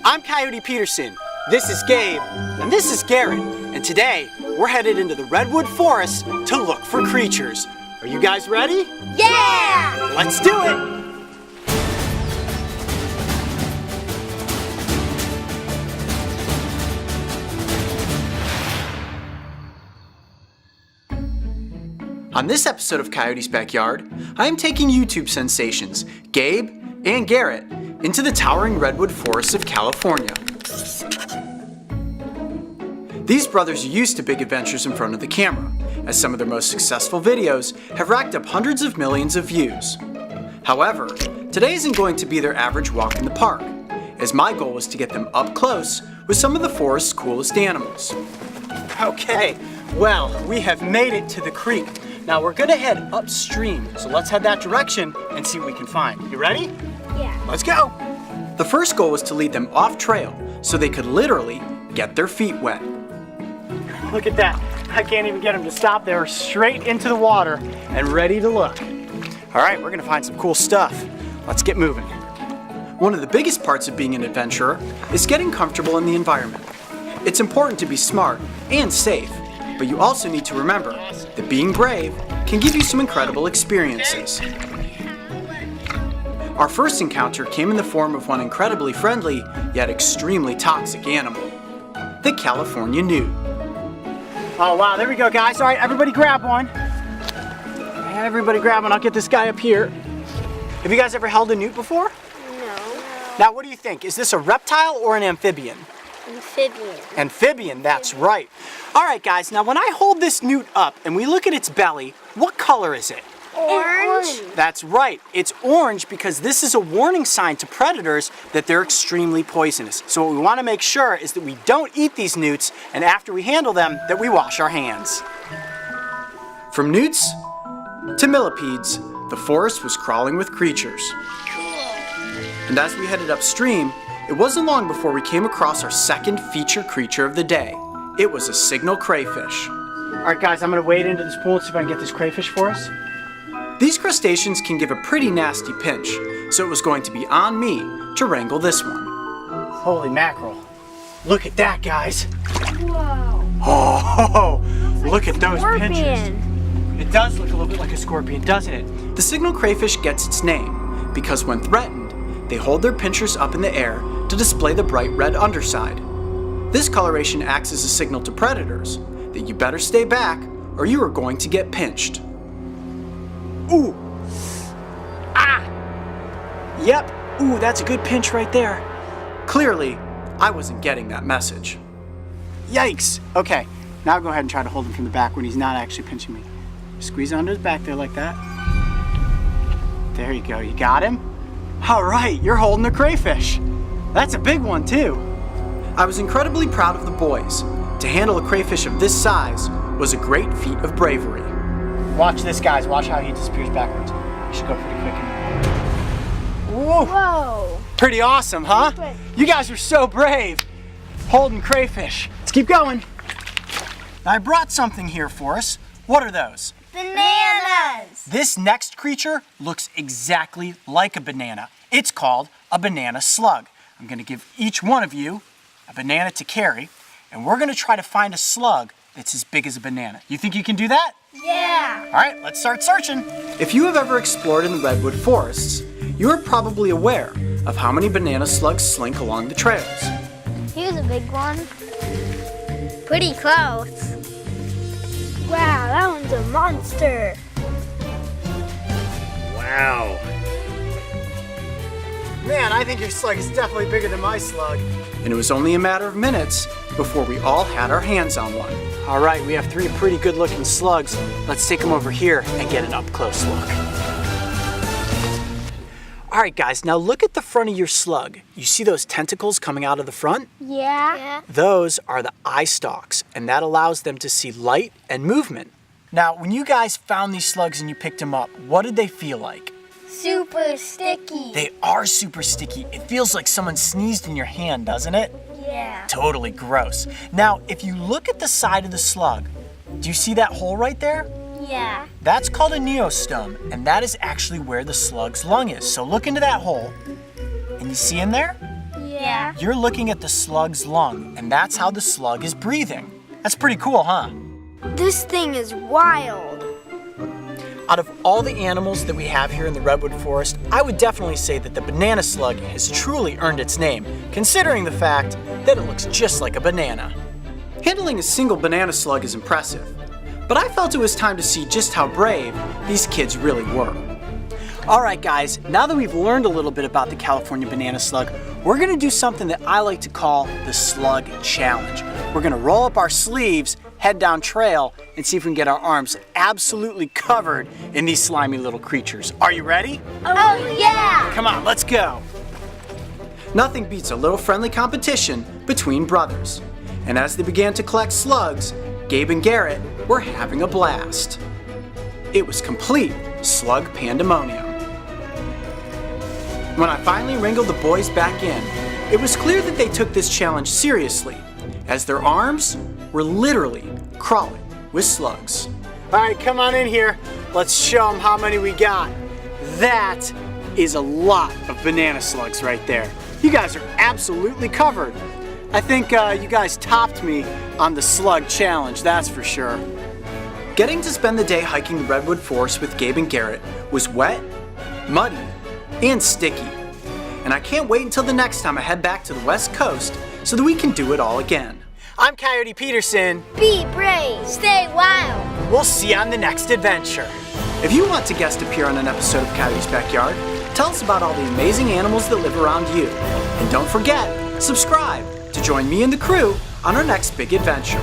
I'm Coyote Peterson, this is Gabe, and this is Garrett, and today we're headed into the Redwood forest to look for creatures. Are you guys ready? Yeah! Let's do it! On this episode of Coyote's Backyard, I am taking YouTube sensations, Gabe and Garrett, into the towering redwood forests of California. These brothers are used to big adventures in front of the camera, as some of their most successful videos have racked up hundreds of millions of views. However, today isn't going to be their average walk in the park, as my goal was to get them up close with some of the forest's coolest animals. Okay, well, we have made it to the creek. Now we're gonna head upstream, so let's head that direction and see what we can find. You ready? Yeah. Let's go! The first goal was to lead them off trail, so they could literally get their feet wet. Look at that. I can't even get them to stop. They're straight into the water and ready to look. All right, we're gonna find some cool stuff. Let's get moving. One of the biggest parts of being an adventurer is getting comfortable in the environment. It's important to be smart and safe, but you also need to remember that being brave can give you some incredible experiences. Our first encounter came in the form of one incredibly friendly, yet extremely toxic animal, the California newt. Oh wow, there we go guys. All right, everybody grab one. Everybody grab one, I'll get this guy up here. Have you guys ever held a newt before? No. Now what do you think? Is this a reptile or an amphibian? Amphibian. Amphibian, that's right. All right guys, now when I hold this newt up and we look at its belly, what color is it? Orange. That's right, it's orange because this is a warning sign to predators that they're extremely poisonous. So what we want to make sure is that we don't eat these newts, and after we handle them, that we wash our hands. From newts to millipedes, the forest was crawling with creatures. And as we headed upstream, it wasn't long before we came across our second feature creature of the day. It was a signal crayfish. All right guys, I'm gonna wade into this pool and see if I can get this crayfish for us. These crustaceans can give a pretty nasty pinch, so it was going to be on me to wrangle this one. Holy mackerel. Look at that, guys. Whoa. Oh, look at those pinchers. Scorpion. It does look a little bit like a scorpion, doesn't it? The signal crayfish gets its name because when threatened, they hold their pinchers up in the air to display the bright red underside. This coloration acts as a signal to predators that you better stay back or you are going to get pinched. Ooh! Ah! Yep, ooh, that's a good pinch right there. Clearly, I wasn't getting that message. Yikes! Okay, now go ahead and try to hold him from the back when he's not actually pinching me. Squeeze onto his back there like that. There you go, you got him? All right, you're holding a crayfish. That's a big one too. I was incredibly proud of the boys. To handle a crayfish of this size was a great feat of bravery. Watch this, guys. Watch how he disappears backwards. He should go pretty quick. Whoa. Whoa. Pretty awesome, huh? You guys are so brave. Holding crayfish. Let's keep going. Now, I brought something here for us. What are those? Bananas. This next creature looks exactly like a banana. It's called a banana slug. I'm going to give each one of you a banana to carry, and we're going to try to find a slug that's as big as a banana. You think you can do that? Yeah. All right, let's start searching. If you have ever explored in the redwood forests, you are probably aware of how many banana slugs slink along the trails. Here's a big one. Pretty close. Wow, that one's a monster. Wow. Man, I think your slug is definitely bigger than my slug. And it was only a matter of minutes before we all had our hands on one. All right, we have three pretty good looking slugs. Let's take them over here and get an up close look. All right guys, now look at the front of your slug. You see those tentacles coming out of the front? Yeah. Those are the eye stalks, and that allows them to see light and movement. Now, when you guys found these slugs and you picked them up, what did they feel like? Super sticky. They are super sticky. It feels like someone sneezed in your hand, doesn't it? Yeah. Totally gross. Now, if you look at the side of the slug, do you see that hole right there? Yeah. That's called a neostome, and that is actually where the slug's lung is. So look into that hole, and you see in there? Yeah. Yeah. You're looking at the slug's lung, and that's how the slug is breathing. That's pretty cool, huh? This thing is wild. Out of all the animals that we have here in the Redwood Forest, I would definitely say that the banana slug has truly earned its name, considering the fact that it looks just like a banana. Handling a single banana slug is impressive, but I felt it was time to see just how brave these kids really were. Alright guys, now that we've learned a little bit about the California banana slug, we're going to do something that I like to call the Slug Challenge. We're going to roll up our sleeves, head down trail, and see if we can get our arms absolutely covered in these slimy little creatures. Are you ready? Oh yeah! Come on, let's go! Nothing beats a little friendly competition between brothers. And as they began to collect slugs, Gabe and Garrett were having a blast. It was complete slug pandemonium. When I finally wrangled the boys back in, it was clear that they took this challenge seriously, as their arms were literally crawling with slugs. All right, come on in here. Let's show them how many we got. That is a lot of banana slugs right there. You guys are absolutely covered. I think you guys topped me on the slug challenge, that's for sure. Getting to spend the day hiking the Redwood Forest with Gabe and Garrett was wet, muddy, and sticky. And I can't wait until the next time I head back to the West Coast so that we can do it all again. I'm Coyote Peterson. Be brave, stay wild. We'll see you on the next adventure. If you want to guest appear on an episode of Coyote's Backyard, tell us about all the amazing animals that live around you. And don't forget, subscribe to join me and the crew on our next big adventure.